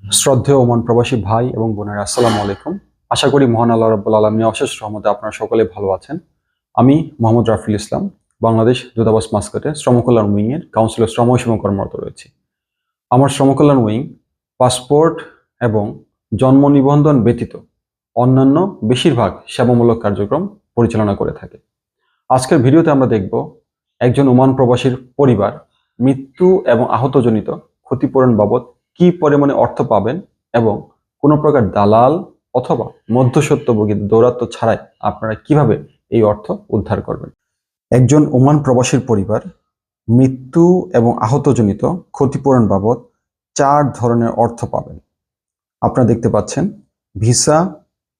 শ্রদ্ধেয় ওমান প্রবাসী ভাই এবং বোনেরা, আসসালামু আলাইকুম। আশা করি মহান আল্লাহ রাব্বুল আলামিনের অশেষ রহমতে আপনারা সকলে ভালো আছেন। আমি মোহাম্মদ রাফিল ইসলাম, বাংলাদেশ দূতাবাস মাস্কটে শ্রমকল্যাণ উইং এর কাউন্সিলর শ্রম সেবা কর্মরত রয়েছি। আমার শ্রমকল্যাণ উইং পাসপোর্ট এবং জন্ম নিবন্ধন ব্যতীত অন্যান্য বেশিরভাগ সেবামূলক কার্যক্রম পরিচালনা করে থাকে। আজকের ভিডিওতে আমরা দেখব একজন ওমান প্রবাসীর পরিবার মৃত্যু এবং আহতজনিত ক্ষতিপূরণ বাবদ কি পরিমাণে অর্থ পাবেন এবং কোনো প্রকার দালাল অথবা মধ্যস্বত্বভোগী দৌরাত্ম্য ছাড়াই আপনারা কিভাবে এই অর্থ উদ্ধার করবেন। একজন ওমান প্রবাসীর পরিবার মৃত্যু এবং আহতজনিত ক্ষতিপূরণ বাবদ 4 ধরনের অর্থ পাবেন। আপনারা দেখতে পাচ্ছেন, ভিসা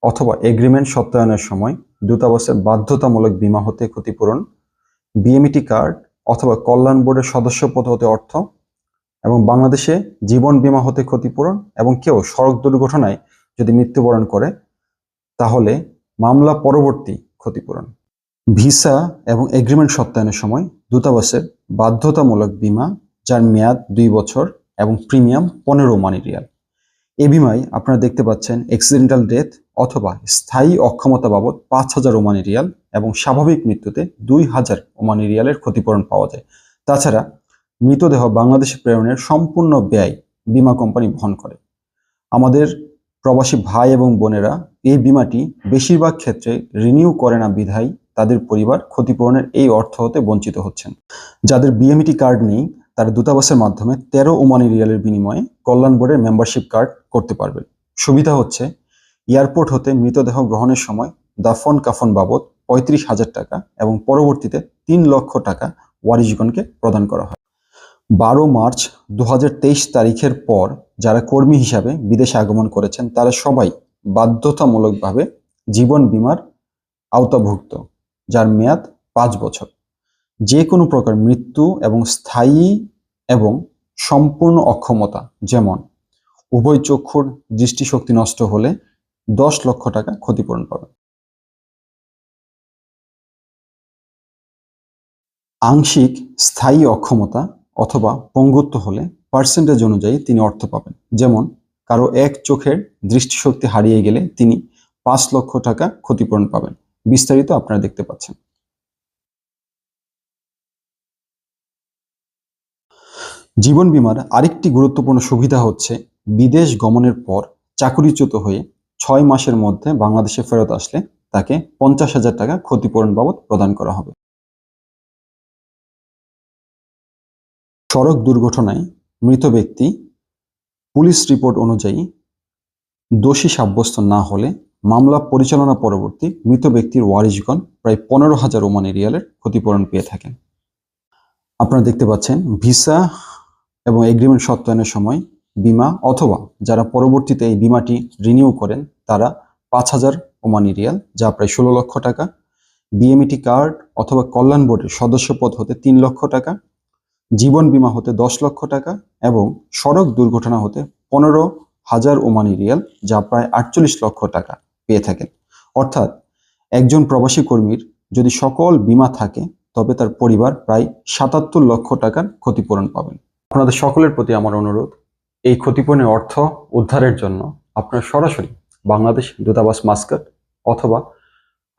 অথবা এগ্রিমেন্ট সত্যায়নের সময় দূতাবাসের বাধ্যতামূলক বীমা হতে ক্ষতিপূরণ, বিএমইটি কার্ড অথবা কল্যাণ বোর্ডের সদস্যপদ হতে অর্থ, এবং বাংলাদেশে জীবন বীমা হতে ক্ষতিপূরণ, এবং কেউ সড়ক দুর্ঘটনায় যদি মৃত্যুবরণ করে তাহলে মামলা পরবর্তী ক্ষতিপূরণ। ভিসা এবং এগ্রিমেন্ট সত্যায়নের সময় দূতাবাসের বাধ্যতামূলক বীমা, যার মেয়াদ 2 বছর এবং প্রিমিয়াম 15 ওমানি রিয়াল। এই বিমায় আপনারা দেখতে পাচ্ছেন অ্যাক্সিডেন্টাল ডেথ অথবা স্থায়ী অক্ষমতা বাবদ 5000 ওমানি রিয়াল এবং স্বাভাবিক মৃত্যুতে 2000 ওমানি রিয়ালের ক্ষতিপূরণ পাওয়া যায়। তাছাড়া মৃতদেহ বাংলাদেশে প্রেরণের সম্পূর্ণ ব্যয় বীমা কোম্পানি বহন করে। আমাদের প্রবাসী ভাই এবং বোনেরা এই বিমাটি বেশিরভাগ ক্ষেত্রে রিনিউ করে না বিধায় তাদের পরিবার ক্ষতিপূরণের এই অর্থ হতে বঞ্চিত হচ্ছেন। যাদের বিএমইটি কার্ড নেই তারা দূতাবাসের মাধ্যমে 13 ওমানি রিয়ালের বিনিময়ে কল্যাণ বোর্ডের মেম্বারশিপ কার্ড করতে পারবেন। সুবিধা হচ্ছে, এয়ারপোর্ট হতে মৃতদেহ গ্রহণের সময় দাফন কাফন বাবদ 35,000 টাকা এবং পরবর্তীতে 3 লক্ষ টাকা ওয়ারিশগণকে প্রদান করা হয়। 12 মার্চ 2023 তারিখের পর যারা কর্মী হিসাবে বিদেশে আগমন করেছেন তারা সবাই বাধ্যতামূলকভাবে জীবন বীমার আওতাভুক্ত, যার মেয়াদ 5 বছর। যে কোনো প্রকার মৃত্যু এবং স্থায়ী এবং সম্পূর্ণ অক্ষমতা, যেমন উভয় চক্ষুর দৃষ্টিশক্তি নষ্ট হলে 10 লক্ষ টাকা ক্ষতিপূরণ পাবে। আংশিক স্থায়ী অক্ষমতা অথবা পঙ্গুত্ব হলে পার্সেন্টেজ অনুযায়ী তিনি অর্থ পাবেন। যেমন কারো এক চোখের দৃষ্টিশক্তি হারিয়ে গেলে তিনি 5 লক্ষ টাকা ক্ষতিপূরণ পাবেন। বিস্তারিত আপনারা দেখতে পাচ্ছেন। জীবন বীমার আরেকটি গুরুত্বপূর্ণ সুবিধা হচ্ছে, বিদেশ গমনের পর চাকরিচ্যুত হয়ে 6 মাসের মধ্যে বাংলাদেশে ফেরত আসলে তাকে 50,000 টাকা ক্ষতিপূরণ বাবদ প্রদান করা হবে। সড়ক দুর্ঘটনায় মৃত ব্যক্তি পুলিশ রিপোর্ট অনুযায়ী দোষী সাব্যস্ত না হলে মামলা পরিচালনা পরবর্তী মৃত ব্যক্তির ওয়ারিশগণ প্রায় 15,000 ওমানি রিয়ালের ক্ষতিপূরণ পেয়ে থাকেন। আপনারা দেখতে পাচ্ছেন, ভিসা এবং এগ্রিমেন্ট সত্যায়নের সময় বীমা অথবা যারা পরবর্তীতে এই বীমাটি রিনিউ করেন তারা 5000 ওমানি রিয়াল, যা প্রায় 16 লক্ষ টাকা, বিএমইটি কার্ড অথবা কল্যাণ বোর্ডের সদস্যপদ হতে 3 লক্ষ টাকা, জীবন বীমা হতে 10 লক্ষ টাকা এবং সড়ক দুর্ঘটনা হতে 15,000 ওমানি রিয়াল, যা প্রায় 48 লক্ষ টাকা পেয়ে থাকেন। অর্থাৎ একজন প্রবাসী কর্মীর যদি সকল বীমা থাকে তবে তার পরিবার প্রায় 77 লক্ষ টাকার ক্ষতিপূরণ পাবেন। আপনাদের সকলের প্রতি আমার অনুরোধ, এই ক্ষতিপূরণের অর্থ উদ্ধারের জন্য আপনারা সরাসরি বাংলাদেশ দূতাবাস মাস্কট অথবা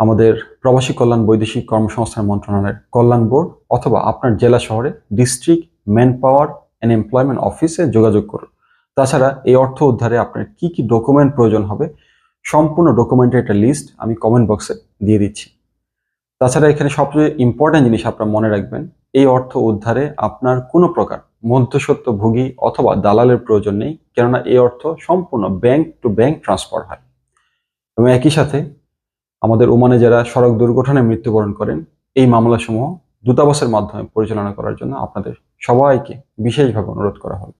আমাদের প্রবাসী কল্যাণ বৈদেশিক কর্মসংস্থান মন্ত্রণালয়ের কল্যাণ বোর্ড অথবা আপনার জেলা শহরে district man power and employment অফিসে যোগাযোগ করুন। তাছাড়া এই অর্থ উদ্ধারে আপনার কি কি ডকুমেন্ট প্রয়োজন হবে সম্পূর্ণ ডকুমেন্টের একটা লিস্ট আমি কমেন্ট বক্সে দিয়ে দিচ্ছি। তাছাড়া এখানে সবচেয়ে ইম্পর্টেন্ট জিনিস আপনারা মনে রাখবেন, এই অর্থ উদ্ধারে আপনার কোনো প্রকার মধ্যস্বত্বভোগী অথবা দালালের প্রয়োজন নেই, কেননা এই অর্থ সম্পূর্ণ ব্যাংক টু ব্যাংক ট্রান্সফার হয়। এবং একই সাথে আমাদের ওমানে যারা সড়ক দুর্ঘটনায় মৃত্যুবরণ করেন এই মামলাসমূহ দূতাবাসের মাধ্যমে পরিচালনা করার জন্য আপনাদের সবাইকে বিশেষভাবে অনুরোধ করা হলো।